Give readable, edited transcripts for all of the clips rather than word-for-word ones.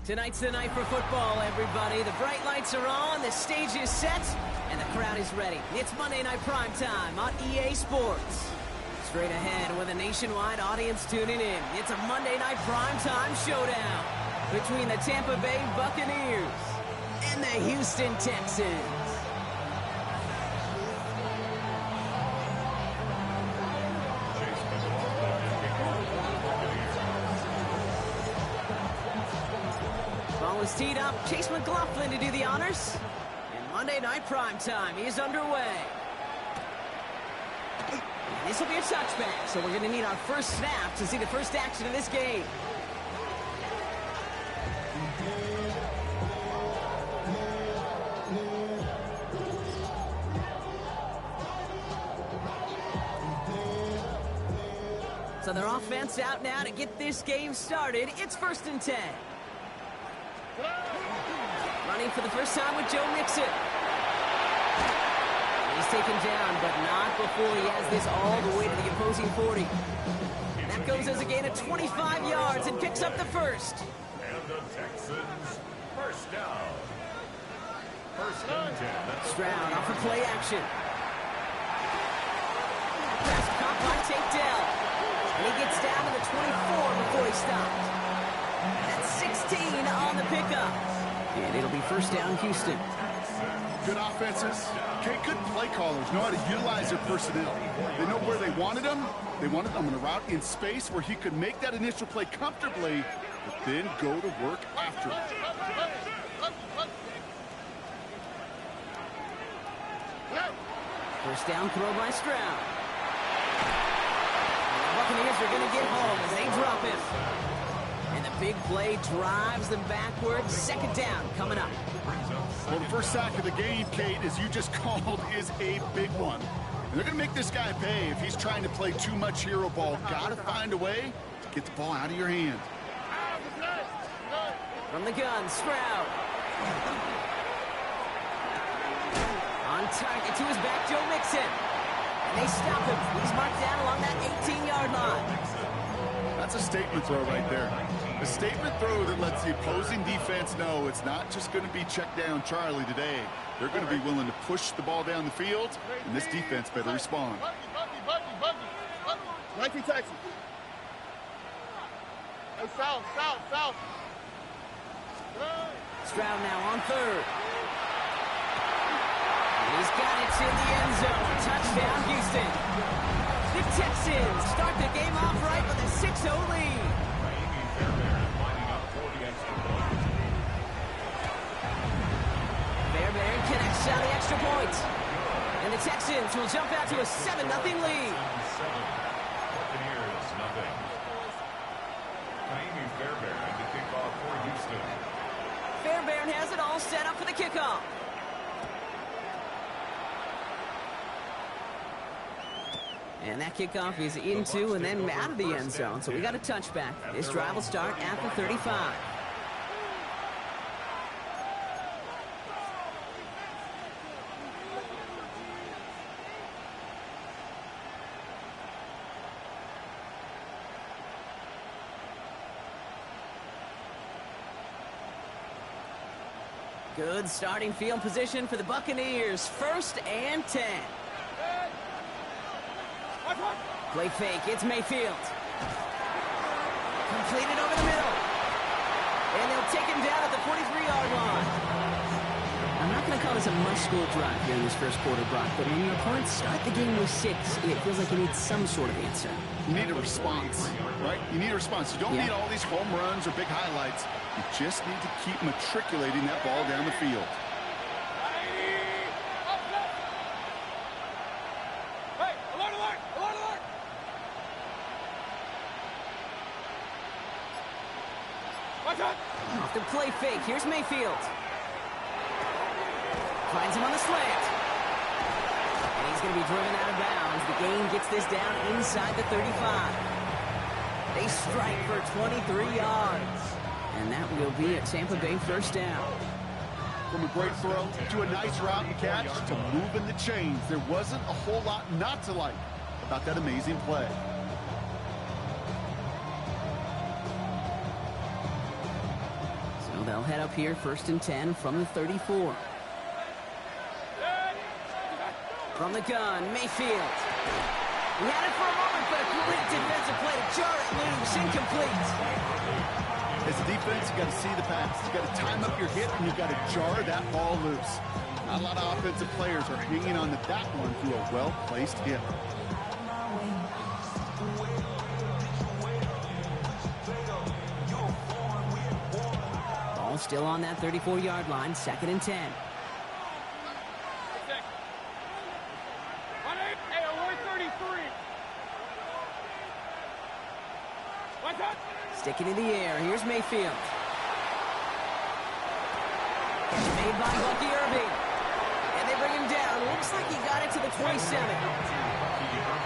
Tonight's the night for football, everybody. The bright lights are on, the stage is set, and the crowd is ready. It's Monday Night Primetime on EA Sports. Straight ahead with a nationwide audience tuning in. It's a Monday Night Primetime showdown between the Tampa Bay Buccaneers and the Houston Texans. Ball is teed up. Chase McLaughlin to do the honors. And Monday Night Primetime is underway. And this will be a touchback, so we're going to need our first snap to see the first action of this game. So their offense out now to get this game started. It's 1st and 10. Running for the first time with Joe Mixon. He's taken down, but not before he has this all the way to the opposing 40. That goes as a gain of 25 yards and picks up the first. And the Texans, first down. 1st and 10. Stroud off for play action. Pass caught by takedown. And he gets down to the 24 before he stopped. That's 16 on the pickup. And it'll be 1st down, Houston. Good offenses. Okay, good play callers know how to utilize their personnel. They know where they wanted them. They wanted them in a route in space where he could make that initial play comfortably, but then go to work after it. First down throw by Stroud. And the Buccaneers are going to get home as they drop him. And the big play drives them backwards. 2nd down coming up. Well, the first sack of the game, Kate, as you just called, is a big one. And they're going to make this guy pay if he's trying to play too much hero ball. Got to find a way to get the ball out of your hand. From the gun, Stroud. On target to his back, Joe Mixon. And they stop him. He's marked down along that 18-yard line. That's a statement throw right there. A statement throw that lets the opposing defense know it's not just going to be check down Charlie today. They're going to be willing to push the ball down the field, and this defense better respond. Nike Texans. Hey, south. Stroud now on 3rd. He's got it to the end zone. Touchdown, Houston. The Texans start the game off right with a 6-0 lead. Fairbairn connects on the extra point. And the Texans will jump out to a 7-0 lead. Buccaneers, nothing. Fairbairn to kick off for Houston. Fairbairn has it all set up for the kickoff. And that kickoff is into and then out of the end zone. So we got a touchback. This drive will start at the 35. Good starting field position for the Buccaneers. 1st and 10. Play fake, it's Mayfield. Completed over the middle. And they'll take him down at the 43-yard line. I'm not going to call this a must-score drive here in this first quarter, Brock, but when your opponents start the game with 6, it feels like you need some sort of answer. You need a response, right? You need a response. You don't need all these home runs or big highlights. You just need to keep matriculating that ball down the field. Off the play fake, here's Mayfield. Finds him on the slant. And he's going to be driven out of bounds. The gain gets this down inside the 35. They strike for 23 yards. And that will be a Tampa Bay 1st down. From a great throw to a nice route and catch to moving the chains, there wasn't a whole lot not to like about that amazing play. they'll head up here 1st and 10 from the 34. From the gun, Mayfield. He had it for a moment, but a great defensive play to jar it loose, incomplete. As a defense, you got to see the pass. You got to time up your hit, and you got to jar that ball loose. Not a lot of offensive players are hanging on to that one through a well-placed hit. Ball still on that 34-yard line, 2nd and 10. Stick it in the air. Here's Mayfield. Made by Bucky Irving. And they bring him down. Looks like he got it to the 27.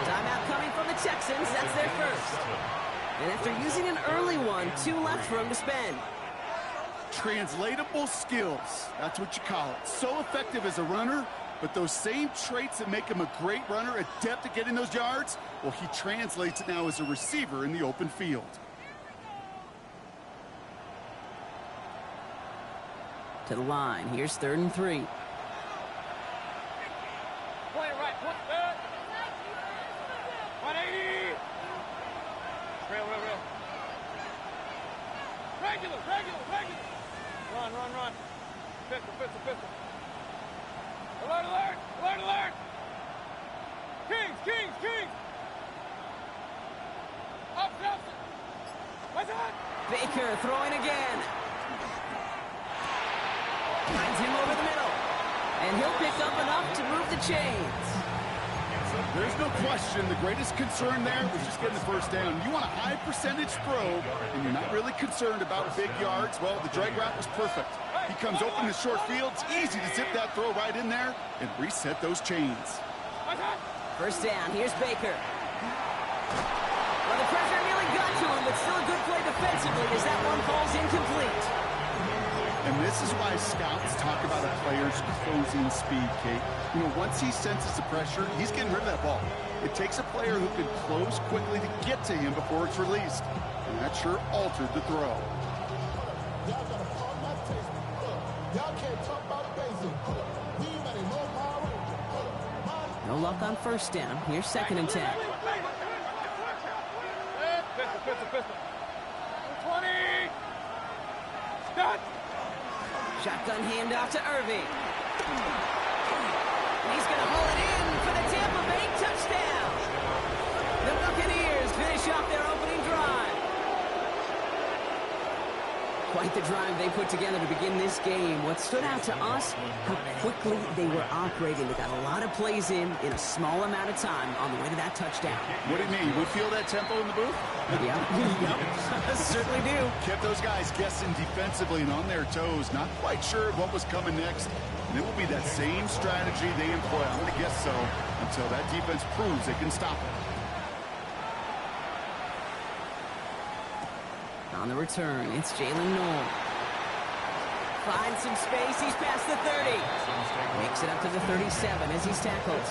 Timeout coming from the Texans. That's their first. And after using an early one, 2 left for him to spend. Translatable skills. That's what you call it. So effective as a runner, but those same traits that make him a great runner, adept at getting those yards, well, he translates it now as a receiver in the open field. To the line. Here's 3rd and 3. Play it right. What's that? 180. Real. Regular. Run. Pistol. Alert. Kings. Up. What's that? Baker throwing again. Finds him over the middle. And he'll pick up enough to move the chains. There's no question the greatest concern there was just getting the first down. You want a high percentage throw, and you're not really concerned about big yards. Well, the drag route was perfect. He comes open the short field. It's easy to zip that throw right in there and reset those chains. First down. Here's Baker. Well, the pressure nearly got to him, but still a good play defensively as that one falls incomplete. And this is why scouts talk about a player's closing speed, Kate. You know, once he senses the pressure, he's getting rid of that ball. It takes a player who can close quickly to get to him before it's released. And that sure altered the throw. No luck on first down. Here's 2nd and 10. Pistol. 20. Stop. Shotgun handoff to Irving. He's going to haul it in for the Tampa Bay touchdown. The Buccaneers finish off their opening drive. Quite the drive they put together to begin this game. What stood out to us, how quickly they were operating. They got a lot of plays in a small amount of time on the way to that touchdown. What do you mean? We feel that tempo in the booth? Yep. Certainly do. Kept those guys guessing defensively and on their toes, not quite sure what was coming next. And it will be that same strategy they employ, I'm going to guess so, until that defense proves they can stop it. On the return, it's Jalen Noel. Finds some space. He's past the 30. Makes it up to the 37 as he's tackled.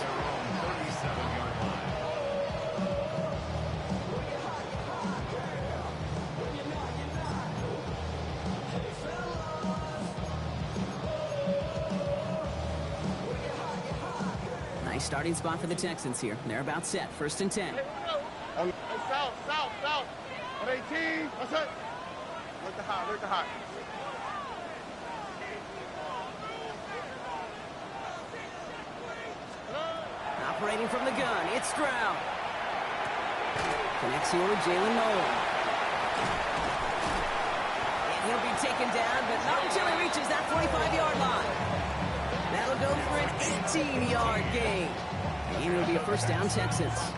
Nice starting spot for the Texans here. They're about set. 1st and 10. South. 118. What's it? Look the hot. Operating from the gun, it's Stroud. Connects here with Jalen Noel. And he'll be taken down, but not until he reaches that 45-yard line. That'll go for an 18-yard gain. And it'll be a first down, Texans.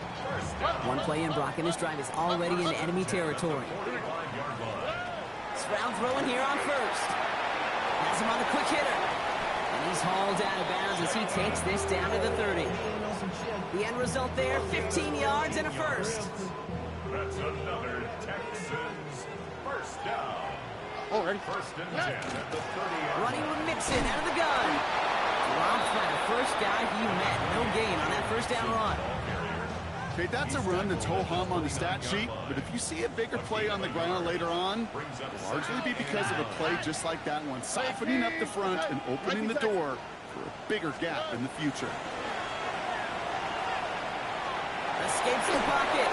One play in, Brock, and this drive is already in enemy territory. Stroud throwing here on first. Has him on the quick hitter. And he's hauled out of bounds as he takes this down to the 30. The end result there, 15 yards and a first. That's another Texans first down. Already. 1st and 10 at the 30. Running with Mixon out of the gun. Dropped by the first guy he met. No gain on that first down run. Okay, that's a run that's ho-hum on the stat sheet, but if you see a bigger play on the ground later on, it'll largely be because of a play just like that one, softening up the front and opening the door for a bigger gap in the future. Escapes the pocket.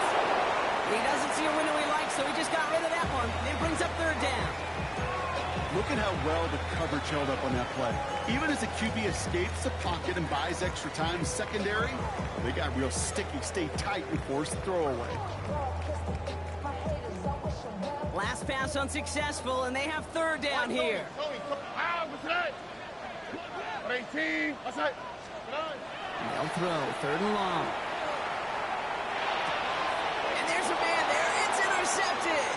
He doesn't see a window he likes, so he just got rid of that one. And brings up third down. Look at how well the coverage held up on that play. Even as the QB escapes the pocket and buys extra time secondary, they got real sticky, stayed tight, and forced the throwaway. Last pass unsuccessful, and they have third down here. 18. That's it. They'll throw, third and long. And there's a man there. It's intercepted.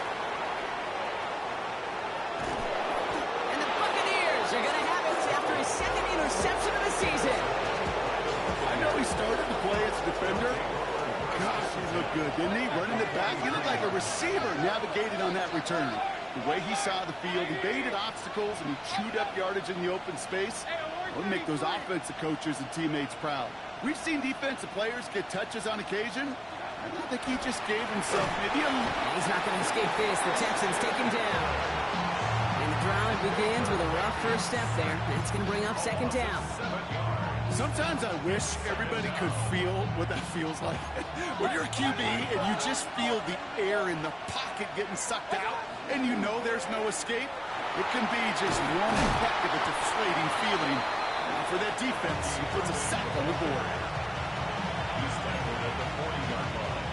And the Buccaneers are going to have it after his second interception of the season. I know he started to play as a defender. Gosh, he looked good, didn't he? Running it back, he looked like a receiver navigating on that return. The way he saw the field, he baited obstacles, and he chewed up yardage in the open space. Would make those offensive coaches and teammates proud. We've seen defensive players get touches on occasion. I don't think he just gave himself maybe a... He's not going to escape this. The Texans take him down. And the drive begins with a rough first step there. That's going to bring up second down. Sometimes I wish everybody could feel what that feels like. When you're a QB and you just feel the air in the pocket getting sucked out and you know there's no escape, it can be just one heck of a deflating feeling. For that defense, he puts a sack on the board. He's tackled at the 40-yard line.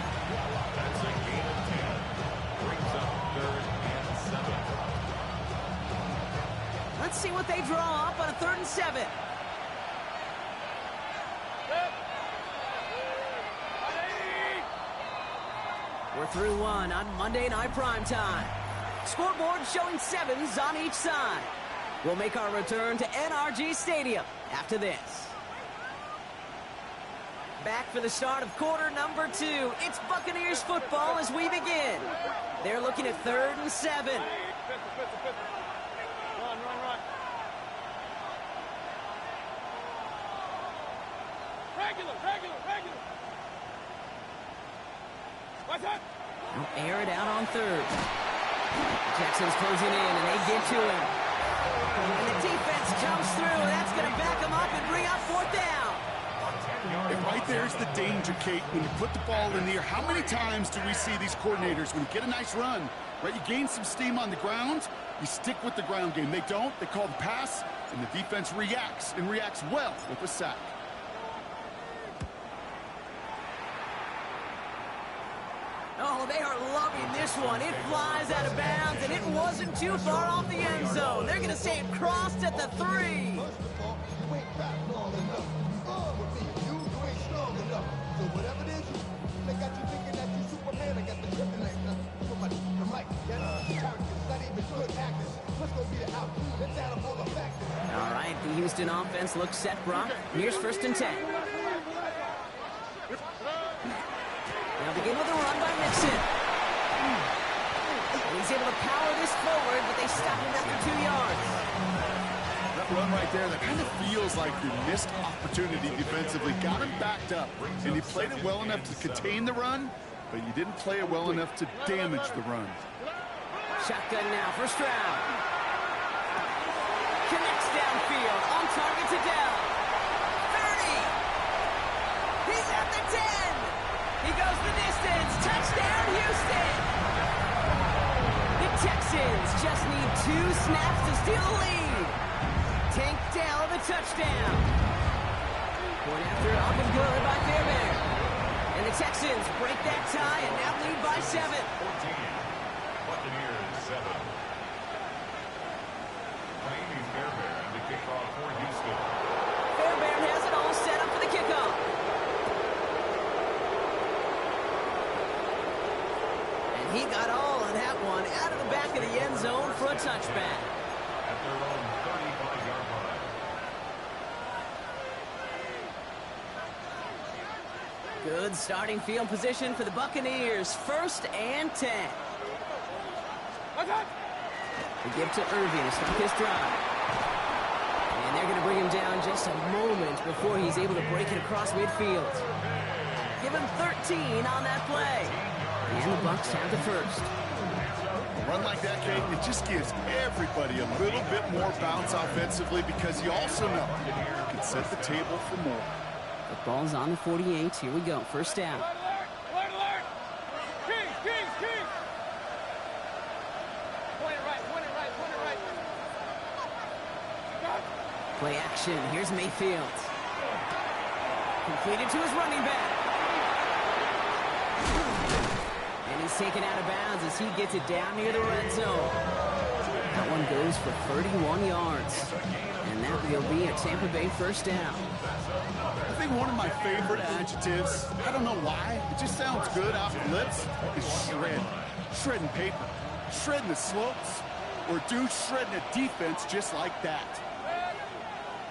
That's a gain of 10. Brings up third and 7. Let's see what they draw up on a 3rd and 7. We're through one on Monday Night Primetime. Scoreboard showing 7s on each side. We'll make our return to NRG Stadium after this. Back for the start of quarter number 2. It's Buccaneers football as we begin. They're looking at 3rd and 7. Run. Regular. What's that? They'll air it out on 3rd. Texans closing in, and they get to him. And the defense comes through, and that's going to back them up and bring up 4th down. And right there's the danger, Kate. When you put the ball in the air, how many times do we see these coordinators, when you get a nice run, right, you gain some steam on the ground, you stick with the ground game. They don't, they call the pass, and the defense reacts, and reacts well with a sack. Oh, they are loving this one. It flies out of bounds, and it wasn't too far off the end zone. They're going to say it crossed at the 3. All right, the Houston offense looks set, Brock. Here's 1st and 10. They'll begin with a run by Mixon. And he's able to power this forward, but they stop him after 2 yards. That run right there, that kind of feels like the missed opportunity defensively. Got him backed up, and you played it well enough to contain the run, but you didn't play it well enough to damage the run. Shotgun now, 1st round. Connects downfield, on target to Dell. 30. He's at the 10. He goes the distance. Touchdown, Houston. The Texans just need 2 snaps to steal the lead. Tank Dell, the touchdown. Point after up and good by Fairbairn. And the Texans break that tie and now lead by 7. 14. Buccaneers 7. Miami Fairbairn, the kickoff for Houston. Fairbairn has it all set up for the kickoff. And he got all of that one out of the back of the end zone for a touchback. At their own 35-yard line. Good starting field position for the Buccaneers. 1st and 10. What's that? They give to Irving to start this drive. And they're going to bring him down just a moment before he's able to break it across midfield. Give him 13 on that play. And the Bucs have the first. A run like that, Kate, it just gives everybody a little bit more bounce offensively because you also know you can set the table for more. The ball's on the 48. Here we go. First down. Alert, alert! Kings, Kings, Kings! Point it right, point it right, point it right. Play action. Here's Mayfield. Completed to his running back. And he's taken out of bounds as he gets it down near the red zone. That one goes for 31 yards. And that will be a Tampa Bay first down. I think one of my favorite adjectives, I don't know why, it just sounds good off the lips, is shred. Shredding paper. Shredding the slopes. Or do shredding a defense just like that.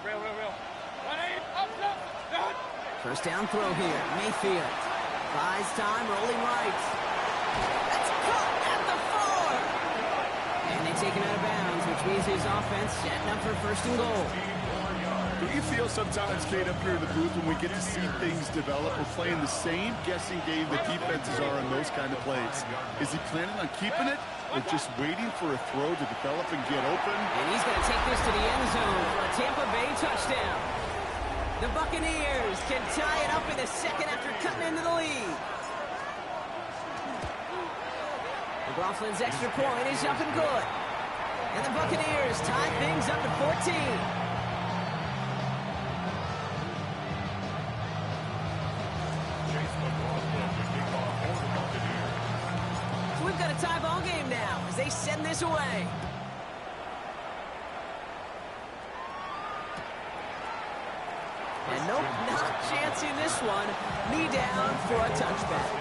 Real. 180, up, down. First down throw here. Mayfield. Buys time, rolling right. That's caught at the 4. And they take him out of bounds, which means his offense setting up for first and goal. Do you feel sometimes, Kate, up here in the booth when we get to see things develop, we're playing the same guessing game that defenses are in those kind of plays? Is he planning on keeping it or just waiting for a throw to develop and get open? And he's going to take this to the end zone for a Tampa Bay touchdown. The Buccaneers can tie it up in the second after cutting into the lead. McLaughlin's extra point is up and good. And the Buccaneers tie things up to 14. So we've got a tie ball game now as they send this away. And nope, not chancing this one. Knee down for a touchback.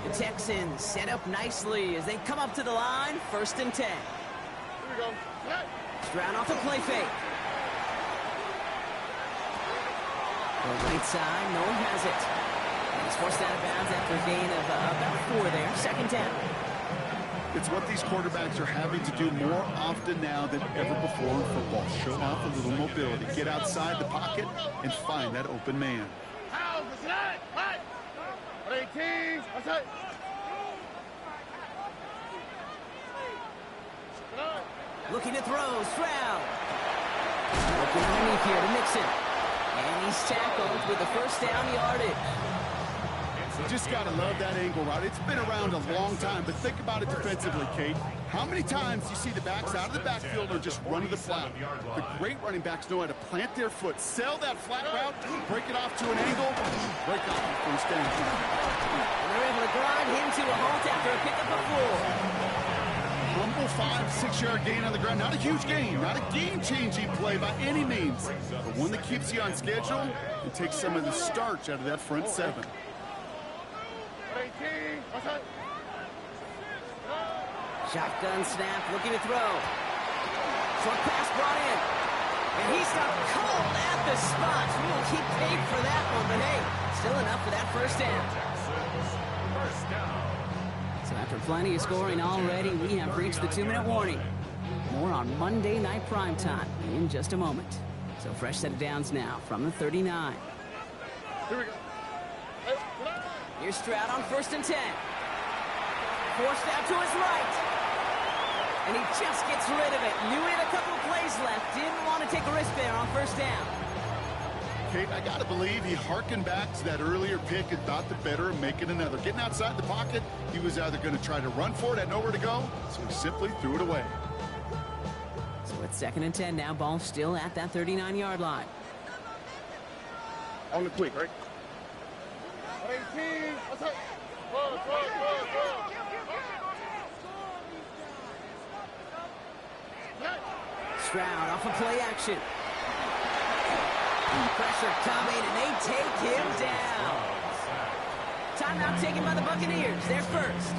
The Texans set up nicely as they come up to the line, first and 10. Here we go. Stroud off the play fake. The right side, no one has it. And he's forced out of bounds after a gain of about 4 there. Second down. It's what these quarterbacks are having to do more often now than ever before in football. Show off a little mobility. Get outside the pocket and find that open man. Looking to throw, Stroud. Looking underneath here to Mixon. And he's tackled with the first down yardage. You just got to love that angle, right? It's been around a long time, but think about it defensively, Kate. How many times you see the backs out of the backfield or just run to the flat? The great running backs know how to plant their foot, sell that flat route, break it off to an angle, break off the first down. And they're able to grind him to a halt after a pickup of 4. Humble 5-6 yard gain on the ground. Not a huge gain, not a game-changing play by any means, but one that keeps you on schedule and takes some of the starch out of that front 7. Shotgun snap, looking to throw. Short pass brought in. And he's not cold at the spot. We will keep paid for that one, but hey, still enough for that first down. So after plenty of scoring already, we have reached the 2-minute warning. More on Monday Night Primetime in just a moment. So fresh set of downs now from the 39. Here we go. Here's Stroud on first and 10. Forced out to his right. And he just gets rid of it. Knew he had a couple of plays left. Didn't want to take a risk there on first down. Kate, I got to believe he harkened back to that earlier pick and thought the better of making another. Getting outside the pocket, he was either going to try to run for it, had nowhere to go, so he simply threw it away. So it's second and 10 now. Ball still at that 39-yard line. On the quick, right? 18. What's up? Stroud off of play action. Pressure coming, and they take him down. Timeout taken by the Buccaneers. They're first.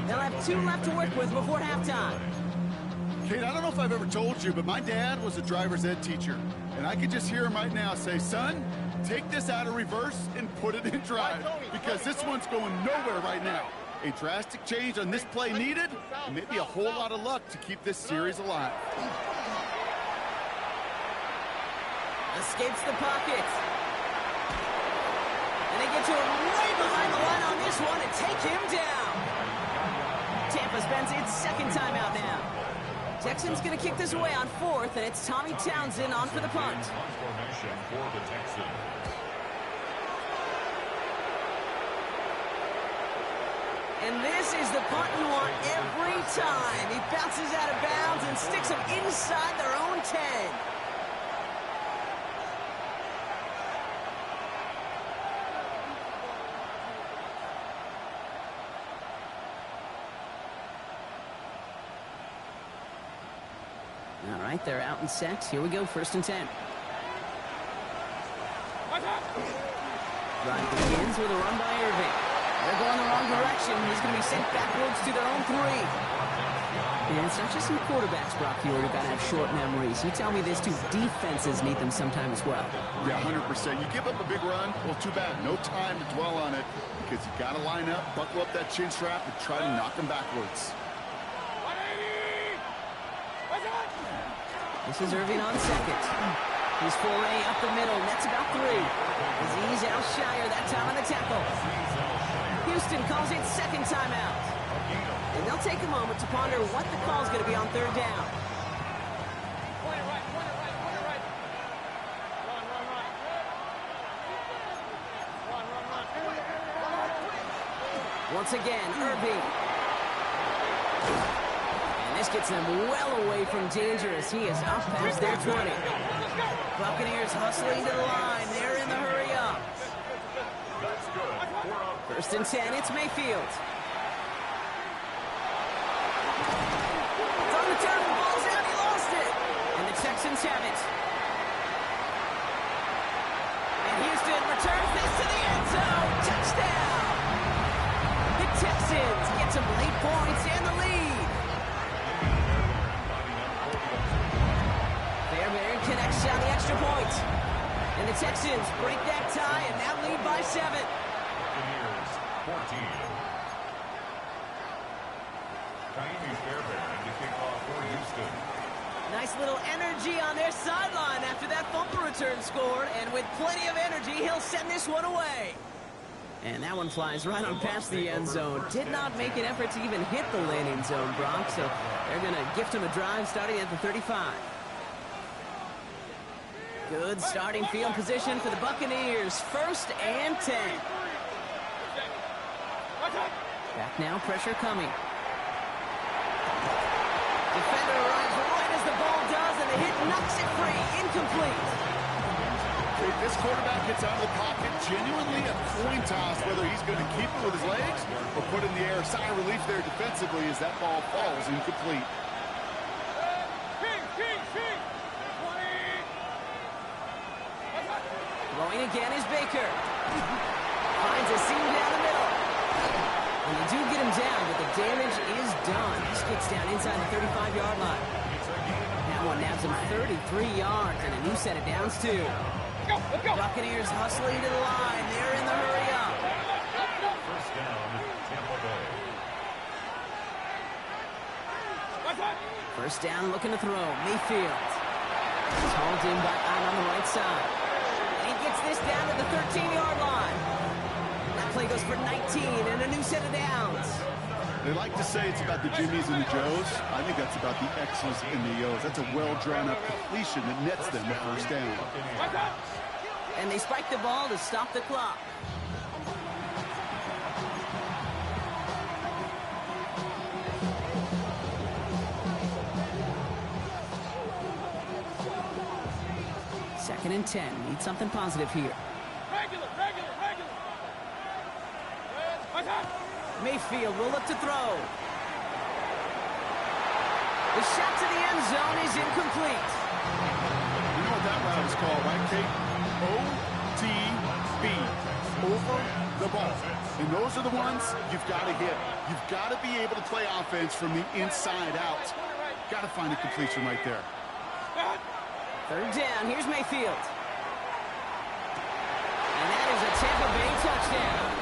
They'll have 2 left to work with before halftime. Kate, I don't know if I've ever told you, but my dad was a driver's ed teacher. And I could just hear him right now say, son, take this out of reverse and put it in drive. Because this one's going nowhere right now. A drastic change on this play needed, and maybe a whole lot of luck to keep this series alive. Escapes the pocket. And they get to him way behind the line on this one and take him down. Tampa spends its second timeout now. Texans going to kick this away on fourth, and it's Tommy Townsend on for the punt. Formation for the Texans. And this is the punt you want every time. He bounces out of bounds and sticks them inside their own 10. All right, they're out and set. Here we go, 1st and 10. Drive begins with a run by Irving. They're going the wrong direction. He's going to be sent backwards to their own 3. And it's not just some quarterbacks, Brock, who got to have short memories. You tell me this too. Defenses need them sometime as well. Yeah, 100%. You give up a big run, well, too bad. No time to dwell on it because you got to line up, buckle up that chin strap, and try to knock them backwards. This is Irving on second. His foray up the middle, nets about 3. Azeez Al-Shire that time on the tackle. Houston calls it second timeout. And they'll take a moment to ponder what the call is going to be on 3rd down. Point it right. Run. Once again, Irving. And this gets them well away from danger as he is up past their 20. Buccaneers hustling to the line. They're in the hurry up. That's good. 1st and 10, it's Mayfield. It's on the turn, the ball's out, he lost it. And the Texans have it. And Houston returns this to the end zone. Touchdown! The Texans get some late points and the lead. Fairbairn connects on the extra point. And the Texans break that tie and now lead by 7. Buccaneers 14. Taimi Fairbairn to kick off for Houston. Nice little energy on their sideline after that fumble return scored, and with plenty of energy, he'll send this one away. And that one flies right on past the end zone. Did not make an effort to even hit the landing zone, Brock, so they're going to gift him a drive starting at the 35. Good starting field position for the Buccaneers. 1st and 10. Back now, pressure coming. Defender arrives right as the ball does, and the hit knocks it free. Incomplete. If this quarterback gets out of the pocket, genuinely a coin toss whether he's going to keep it with his legs or put it in the air. Sigh of relief there defensively as that ball falls incomplete. Throwing again is Baker. Finds a seam down the middle. And they do get him down, but the damage is done. This gets down inside the 35-yard line. That one nabs him 33 yards and a new set of downs, too. Let's go. Buccaneers hustling to the line. They're in the hurry up. 1st down, Tampa Bay. 1st down, looking to throw. Mayfield. He's hauled in by Allen on the right side. And he gets this down to the 13-yard line. That play goes for 19 and a new set of downs. They like to say it's about the Jimmies and the Joes. I think that's about the X's and the O's. That's a well-drawn-up completion that nets them the 1st down. And they spike the ball to stop the clock. Second and 10. Need something positive here. Regular. Mayfield will look to throw. The shot to the end zone is incomplete. You know what that route is called, right, Kate? OTB. Over the ball. And those are the ones you've got to hit. You've got to be able to play offense from the inside out. Got to find a completion right there. 3rd down. Here's Mayfield. And that is a Tampa Bay touchdown.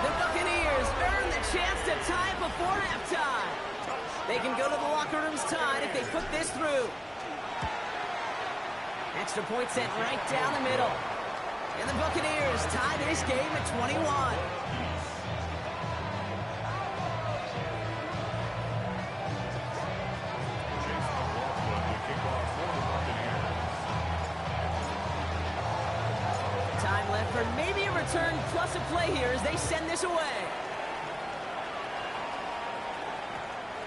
The Buccaneers earn the chance to tie before halftime. They can go to the locker rooms tied if they put this through. Extra point sent right down the middle. And the Buccaneers tie this game at 21. Time left for maybe a return plus a play here as they send this away.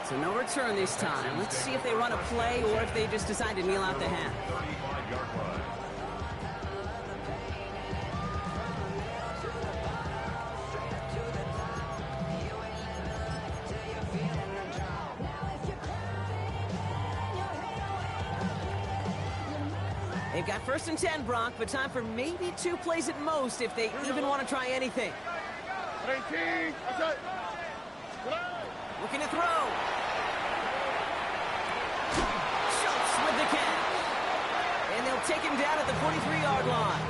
So no return this time. Let's see if they run a play or if they just decide to kneel out the half. 35-yard line. They've got 1st and 10, Brock, but time for maybe 2 plays at most if they even want to try anything. 18. That's it. Looking to throw. Schultz with the catch. And they'll take him down at the 43-yard line.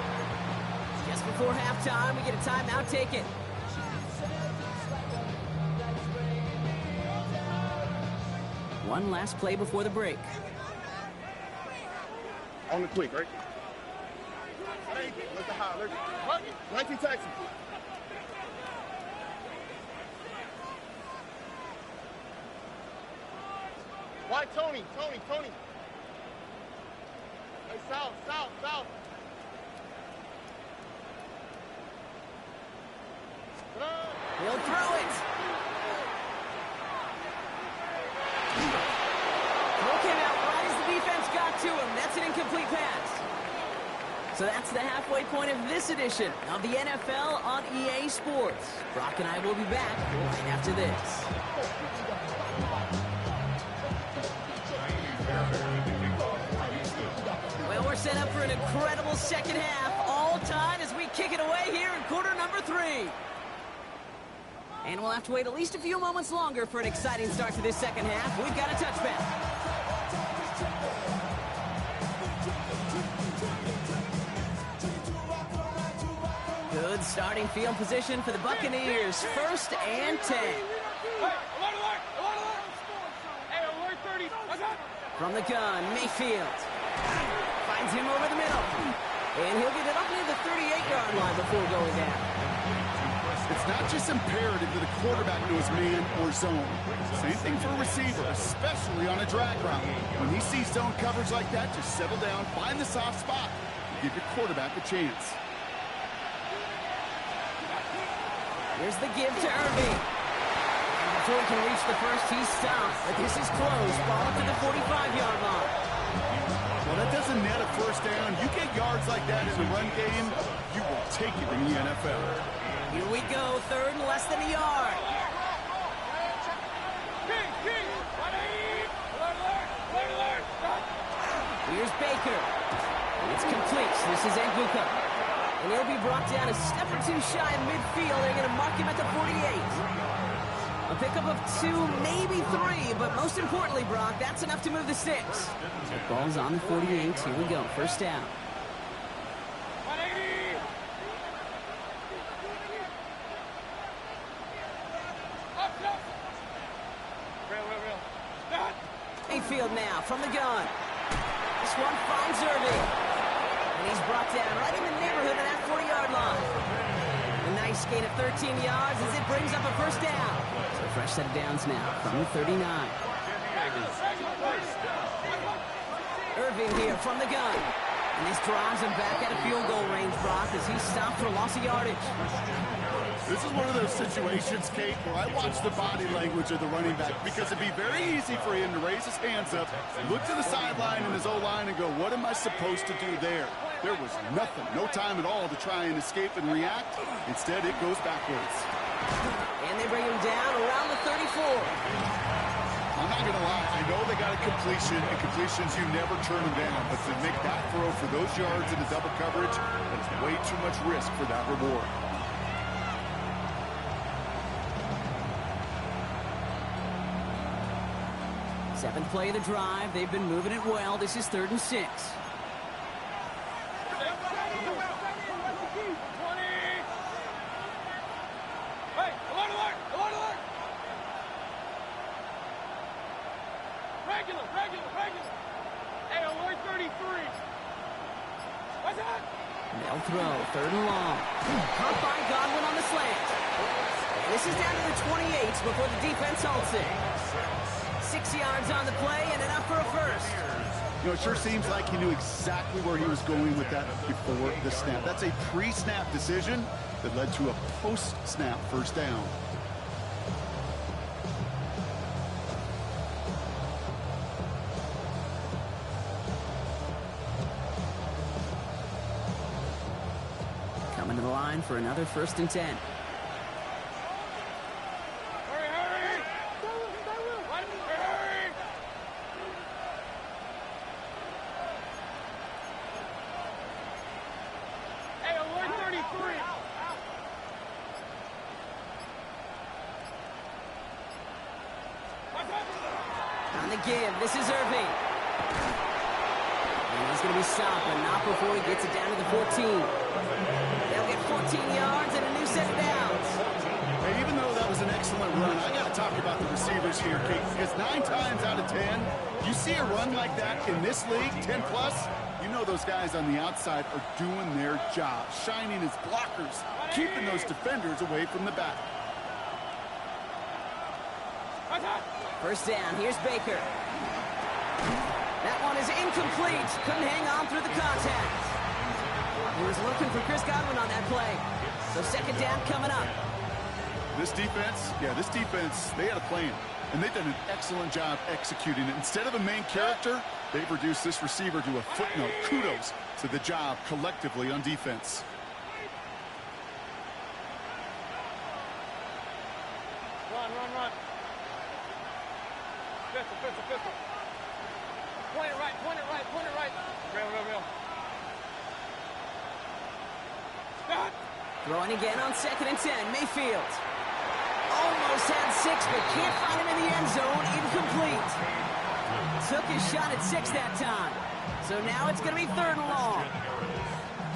Just before halftime, we get a timeout taken. One last play before the break. On the quick, right? Let's the high. 19 Texans. Why Tony? Hey, south. He'll throw it. Throw came out right as the defense got to him. That's an incomplete pass. So that's the halfway point of this edition of the NFL on EA Sports. Brock and I will be back right after this. Well, we're set up for an incredible second half. All tied as we kick it away here in quarter number 3. And we'll have to wait at least a few moments longer for an exciting start to this second half. We've got a touchback. Good starting field position for the Buccaneers. 1st and 10. Hey, alert! Hey, alert 30. From the gun, Mayfield. Finds him over the middle. And he'll get it up near the 38-yard line before going down. It's not just imperative that the quarterback knows man or zone. Same thing for a receiver, especially on a drag route. When he sees zone coverage like that, just settle down, find the soft spot, and give your quarterback a chance. Here's the give to Irving. And before he can reach the first, he's stopped. But this is close. Ball up to the 45-yard line. Well, that doesn't net a first down. You get yards like that in the run game, you will take it in the NFL. Here we go. 3rd and less than a yard. Here's Baker. And it's complete. So this is Nguka. And he'll be brought down a step or 2 shy of midfield. They're going to mark him at the 48. A pickup of 2, maybe 3, but most importantly, Brock, that's enough to move the sticks. So ball's on the 48. Here we go. 1st down. 180. Up. Real. Stop. Mayfield now from the gun. This one finds Irving. And he's brought down right in the neighborhood of that 40-yard line. A nice gain of 13 yards as it brings up a 1st down. So a fresh set of downs now from the 39. Irving here from the gun. And this drives him back at a field goal range, Brock, as he's stopped for loss of yardage. This is one of those situations, Kate, where I watch the body language of the running back because it'd be very easy for him to raise his hands up, look to the sideline in his O-line and go, what am I supposed to do there? There was nothing, no time at all to try and escape and react. Instead, it goes backwards. And they bring him down around the 34. I'm not going to lie. I know they got a completion, and completions, you never turn them down. But to make that throw for those yards in the double coverage, that's way too much risk for that reward. Seventh play of the drive. They've been moving it well. This is 3rd and 6. Regular. Hey, alert 33. What's that? They'll throw. 3rd and long. Caught by Godwin on the slant. This is down to the 28 before the defense halts it. 6 yards on the play and enough for a first. You know, it sure seems like he knew exactly where he was going with that before the snap. That's a pre-snap decision that led to a post-snap first down. Coming to the line for another 1st and 10. On the give, this is Irving. And he's going to be stopped, but not before he gets it down to the 14. They'll get 14 yards and a new set of downs. Hey, even though that was an excellent run, I got to talk about the receivers here, Kate, because 9 times out of 10, you see a run like that in this league, 10+, you know those guys on the outside are doing their job, shining as blockers, keeping those defenders away from the back. First down, here's Baker. That one is incomplete. Couldn't hang on through the contact. He was looking for Chris Godwin on that play. So 2nd down coming up. This defense, they had a plan. And they've done an excellent job executing it. Instead of a main character, they've reduced this receiver to a footnote. Kudos to the job collectively on defense. Run. Pistol. Point it right. Real. Stop. Throwing again on 2nd and 10. Mayfield. Almost had 6, but can't find him in the end zone. Incomplete. Took his shot at 6 that time. So now it's going to be 3rd and long.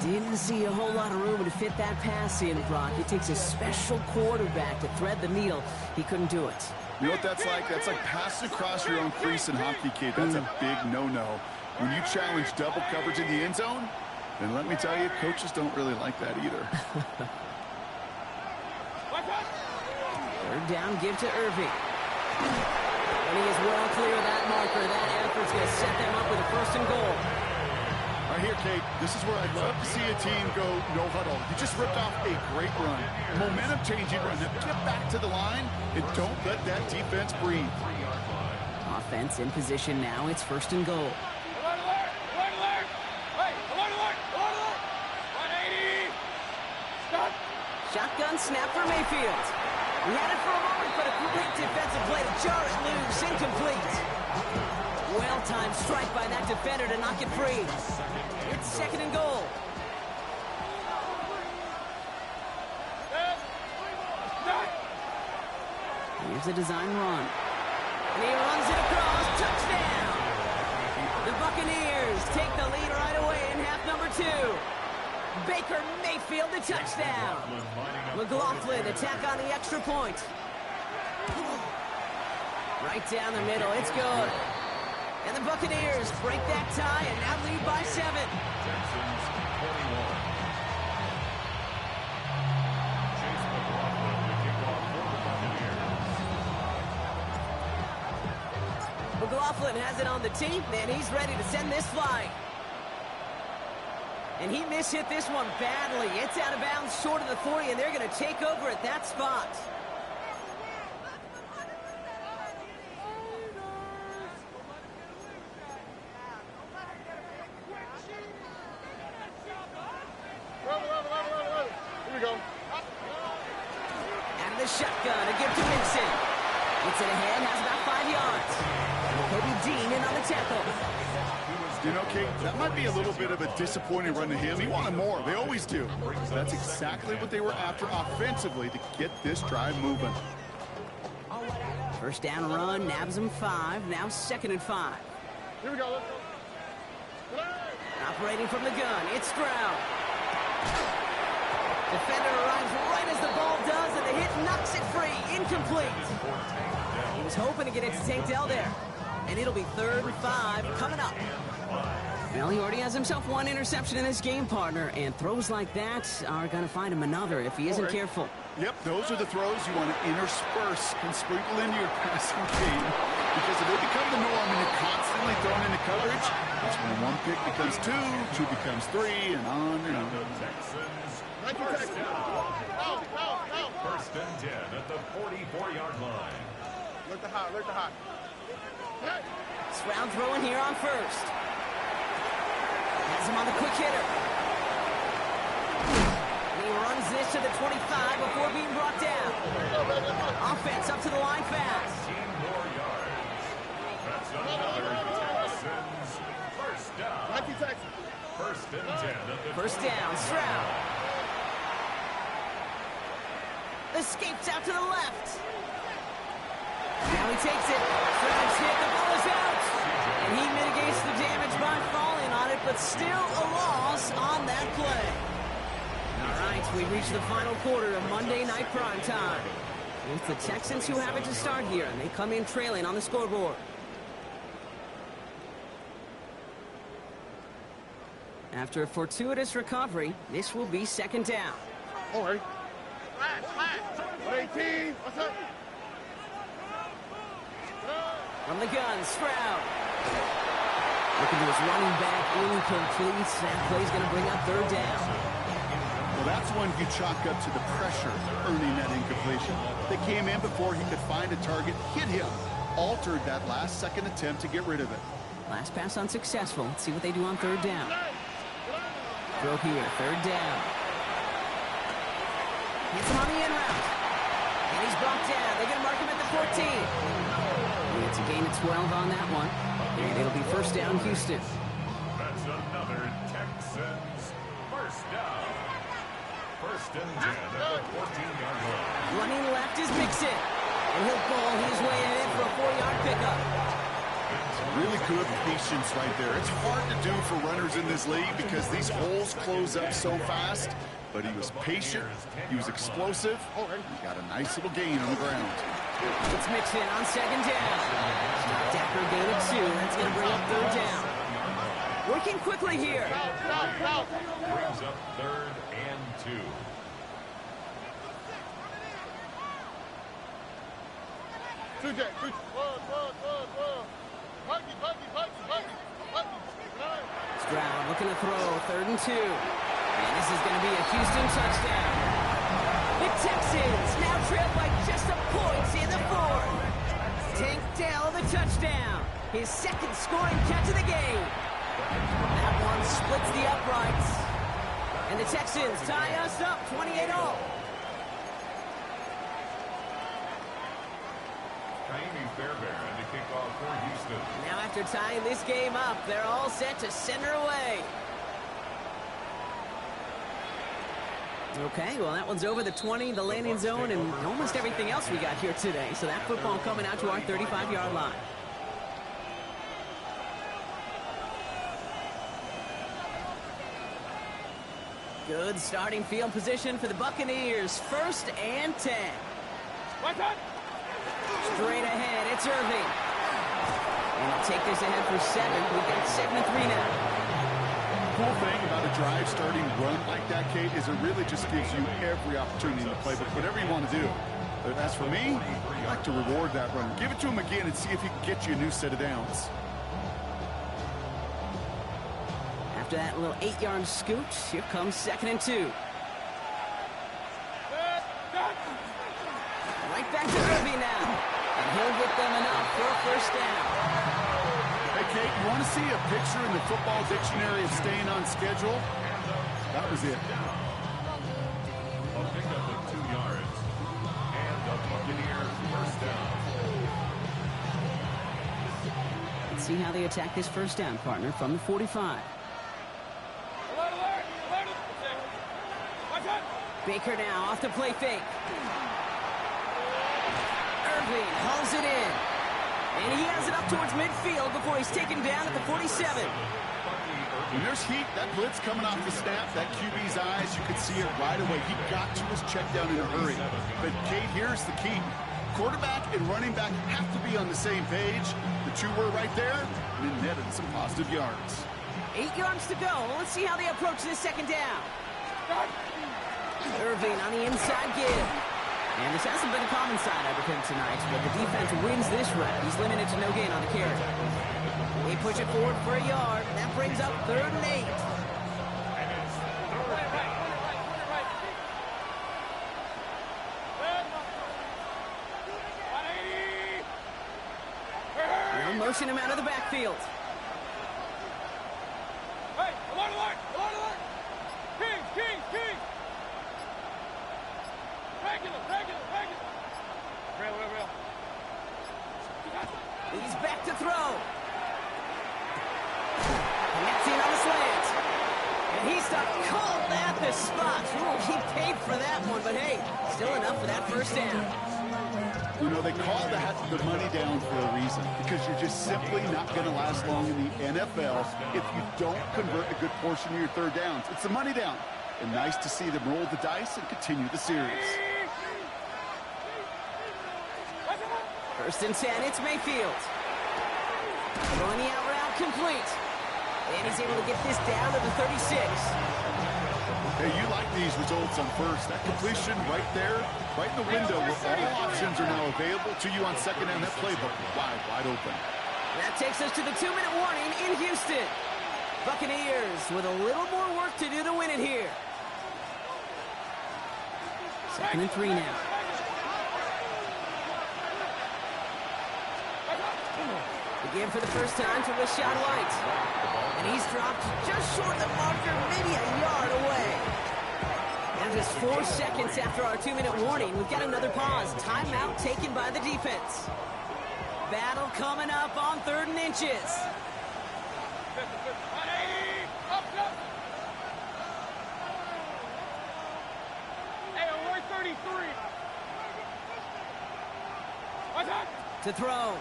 Didn't see a whole lot of room to fit that pass in, Brock. It takes a special quarterback to thread the needle. He couldn't do it. You know what that's like? That's like passing across your own crease in hockey, kid. That's a big no-no. When you challenge double coverage in the end zone, then let me tell you, coaches don't really like that either. 3rd down, give to Irving. And he is well clear of that marker. That effort's going to set them up with a 1st and goal. Right here, Kate, this is where I'd love to see a team go no huddle. You just ripped off a great run. Momentum-changing run. Now get back to the line and don't let that defense breathe. Offense in position now. It's 1st and goal. Alert! Hey, alert! 180! Stop! Shotgun snap for Mayfield. He had it for a moment, but a great defensive play to jar it loose. Incomplete. Well-timed strike by that defender to knock it free. It's 2nd and goal. Here's a design run. And he runs it across. Touchdown! The Buccaneers take the lead right away in half number 2. Baker Mayfield, the touchdown. McLaughlin attack on the extra point. Right down the middle. It's good. And the Buccaneers break that tie and now lead by 7. Texans 21. Chase McLaughlin, the kickoff for the Buccaneers. McLaughlin has it on the tee, and he's ready to send this flying. And he mishit this one badly. It's out of bounds short of the 40, and they're going to take over at that spot. Here we go. Out of the shotgun, a give to Mixon. Gets it ahead, has about 5 yards. Kobe Dean in on the tackle. You know, Kate, that might be a little bit of a disappointing run to him. He wanted more. They always do. That's exactly what they were after offensively to get this drive moving. First down run, nabs him 5. Now 2nd and 5. Here we go. Let's go. Operating from the gun, it's Stroud. Defender arrives right as the ball does, and the hit knocks it free. Incomplete. He was hoping to get it to Tank Dell there. And it'll be 3rd and 5 coming up. Well, he already has himself one interception in this game, partner, and throws like that are going to find him another if he isn't careful. Yep, those are the throws you want to intersperse and sprinkle into your passing game, because if they become the norm and you're constantly thrown into coverage, that's when one pick becomes two becomes three, and on and on. The Texans, first down. First and 10 at the 44-yard line. Look the hot, look the hot. Stroud throwing here on first. Has him on the quick hitter. And he runs this to the 25 before being brought down. Offense up to the line fast. 15 more yards. That's another Texans first down. First and 10 at the First down, Stroud. Escapes out to the left. Now he takes it. Stroud's hit. The ball is out. And he mitigates the damage by falling on it, but still a loss on that play. All right, we reach the final quarter of Monday Night Primetime. It's the Texans who have it to start here, and they come in trailing on the scoreboard. After a fortuitous recovery, this will be second down. All right. 18. What's up? From the gun, Stroud. Looking to his running back, incomplete. That play's going to bring up third down. Well, that's one you chalk up to the pressure earning that incompletion. They came in before he could find a target, hit him, altered that last-second attempt to get rid of it. Last pass unsuccessful. Let's see what they do on third down. Throw here, third down. Hits him on the in route. And he's brought down. They're going to mark him at the 14. And it's a gain of 12 on that one. And it'll be first down, Houston. That's another Texans first down. First and 10 at the 14-yard line. Running left is Mixon. And he'll ball his way in for a 4-yard pickup. Really good patience right there. It's hard to do for runners in this league because these holes close up so fast. But he was patient, he was explosive, he got a nice little gain on the ground. It's Mixon on second down. Stopped after a gain of 2. That's going to bring up third down. Working quickly here. Brings up third and 2. Stroud looking to throw, third and 2. And this is going to be a Houston touchdown. The Texans now trail by just a point in the fourth. Tank Dell the touchdown. His second scoring catch of the game. That one splits the uprights. And the Texans tie us up 28-all. Fairbairn to kick off for Houston. Now after tying this game up, they're all set to send her away. Okay, well that one's over the 20, the landing zone, and almost everything else we got here today. So that football coming out to our 35-yard line. Good starting field position for the Buccaneers. First and 10. Straight ahead, it's Irving. And he'll take this ahead for 7. We've got 7-3 now. Cool thing about a drive starting run like that, Kate, is it really just gives you every opportunity in the playbook, whatever you want to do. But as for me, I like to reward that run. Give it to him again and see if he can get you a new set of downs. After that little 8-yard scoot, here comes 2nd and 2. Right back to Irving now. And he'll get them enough for a first down. Hey, Kate, you want to see a picture in the football dictionary of staying on schedule? That was it. A pickup of 2 yards. And the Buccaneers first down. Let's see how they attack this first down, partner, from the 45. Baker now off the play fake. Irving hauls it in. And he has it up towards midfield before he's taken down at the 47. When there's heat, that blitz coming off the snap, that QB's eyes, you could see it right away. He got to his check down in a hurry. But, Kate, here's the key. Quarterback and running back have to be on the same page. The two were right there, and it netted some positive yards. 8 yards to go. Let's see how they approach this second down. Irving on the inside give. And this hasn't been a common side of him tonight, but the defense wins this round. He's limited to no gain on the carry. They push it forward for a yard. That brings up 3rd and 8. They'll motion him out of the backfield. Hey, alert, alert, alert, alert! Kings, Kings, Kings! Regular, regular, regular! Real, real, real. He's back to throw. And that's in on the slant. And he stopped cold at the spot. Ooh, he paid for that one, but hey, still enough for that first down. You know, they call that the money down for a reason, because you're just simply not going to last long in the NFL if you don't convert a good portion of your 3rd downs. It's the money down. And nice to see them roll the dice and continue the series. 1st and 10, it's Mayfield. Throwing the out route complete. And he's able to get this down to the 36. Hey, you like these results on first. That completion right there, right in the window where all options are now available to you on second down. That playbook wide open. That takes us to the 2-minute warning in Houston. Buccaneers with a little more work to do to win it here. 2nd and 3 now. Again for the first time to Rashad White. And he's dropped just short of the marker, maybe a yard away. Now just 4 seconds after our 2-minute warning, we've got another pause. Timeout taken by the defense. Battle coming up on 3rd and inches. 180! Up, up! Hey, alert 33! What's up? To throw.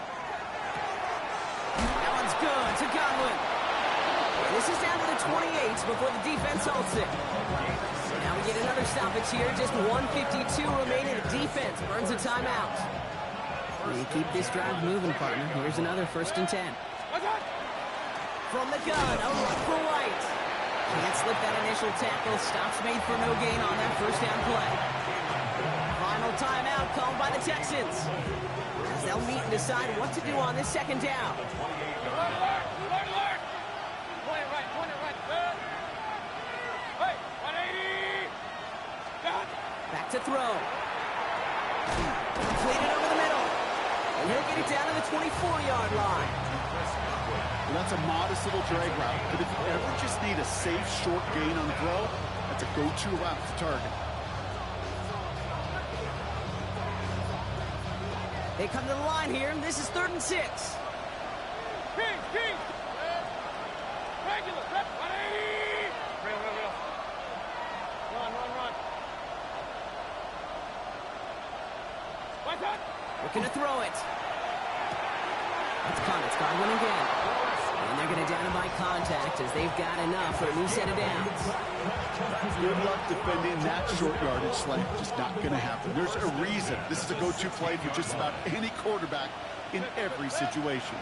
That one's good to Godwin. And this is down to the 28 before the defense halts it. Now we get another stoppage here. Just 1:52 remaining. The defense burns a timeout. We keep this drive moving, partner. Here's another 1st and 10. From the gun, a run for White. Can't slip that initial tackle. Stops made for no gain on that 1st down play. Final timeout called by the Texans. As they'll meet and decide what to do on this 2nd down. Alert, alert, alert, alert! Point it right, point it right. Hey, 180! Got it. Back to throw. Completed over the middle. And he'll get it down to the 24-yard line. Well, that's a modest little drag route, but if you ever just need a safe, short gain on the throw, that's a go-to route to target. They come to the line here, and this is 3rd and 6. King, King! Regular, 180! Real, real, real. Run, run, run. What's up? Looking to throw it. It's caught. It's Godwin again. And they're going to down him by contact as they've got enough for a new set of downs. Good luck defending that short yardage slate. Just not going to happen. There's a reason. This is a go-to play for just about any quarterback in every situation.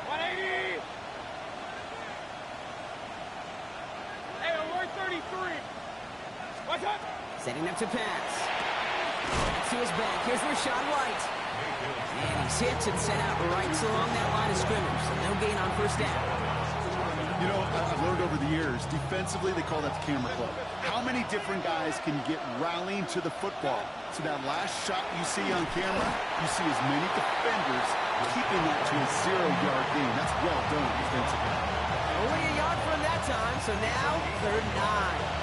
180! Hey, alert 33! What's up? Setting up to pass. To his back. Here's Rashad White. And he's hit and sent out right along that line of scrimmage. So no gain on 1st down. You know, I've learned over the years, defensively, they call that the camera club. How many different guys can you get rallying to the football? So that last shot you see on camera, you see as many defenders keeping that to a 0-yard gain. That's well done defensively. Only a yard from that time, so now 3rd and 9.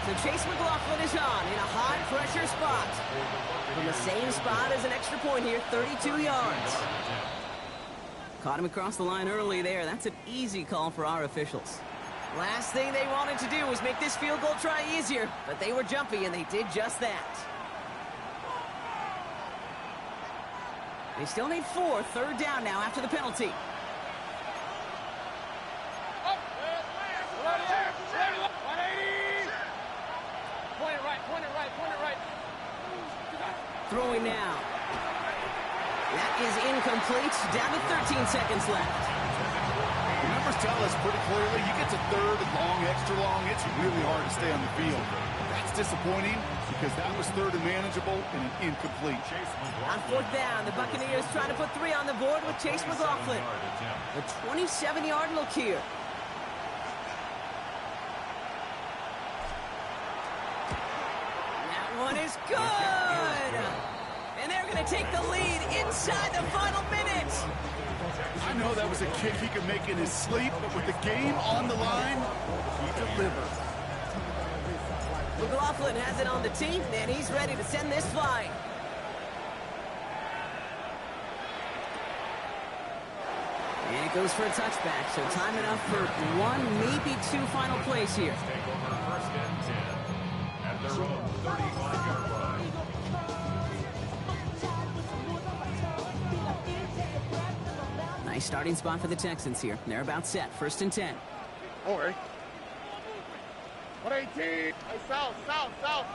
So Chase McLaughlin is on in a high-pressure spot. From the same spot as an extra point here, 32 yards. Caught him across the line early there. That's an easy call for our officials. Last thing they wanted to do was make this field goal try easier, but they were jumpy, and they did just that. They still need 4, 3rd down now after the penalty. Up! 180! Point it right, point it right, point it right. Throwing now. That is incomplete. Down to 13 seconds left. The numbers tell us pretty clearly, you get to third and long, extra long, it's really hard to stay on the field. That's disappointing because that was third and manageable and an incomplete. On fourth down, the Buccaneers trying to put 3 on the board with Chase McLaughlin. A 27-yard look here. That one is good! And they're going to take the lead inside the final minute. I know that was a kick he could make in his sleep, but with the game on the line, he delivered. McLaughlin has it on the tee, and he's ready to send this flying. And it goes for a touchback, so time enough for 1, maybe 2 final plays here. Take over first and 10 at their own 35-yard line. Nice starting spot for the Texans here. They're about set. First and 10. Don't worry. 118. Hey, south. Roger.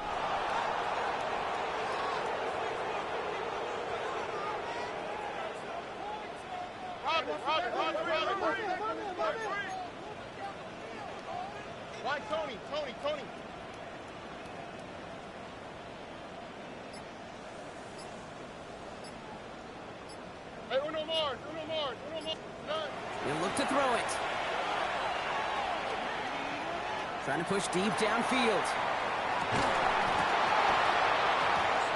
Why, Tony. Hey, uno more. He'll look to throw it. Trying to push deep downfield.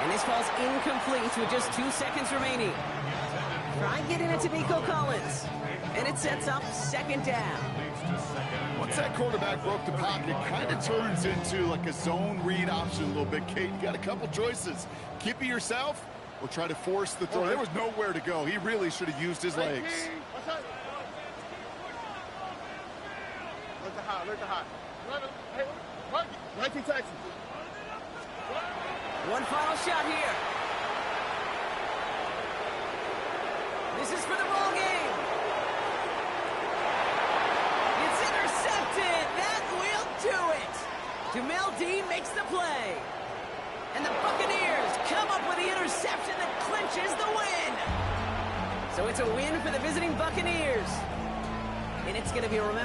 And this ball's incomplete with just 2 seconds remaining. Try getting it to Nico Collins. And it sets up second down. Once that quarterback broke the pocket, it kind of turns into like a zone read option a little bit, Kate. You got a couple choices. Keep it yourself or try to force the throw. There was nowhere to go. He really should have used his legs. Look at high. Hey, 19 Texans. One final shot here. This is for the ball game. It's intercepted. That will do it. Jamel Dean makes the play. And the Buccaneers come up with the interception that clinches the win. So it's a win for the visiting Buccaneers. And it's going to be remembered.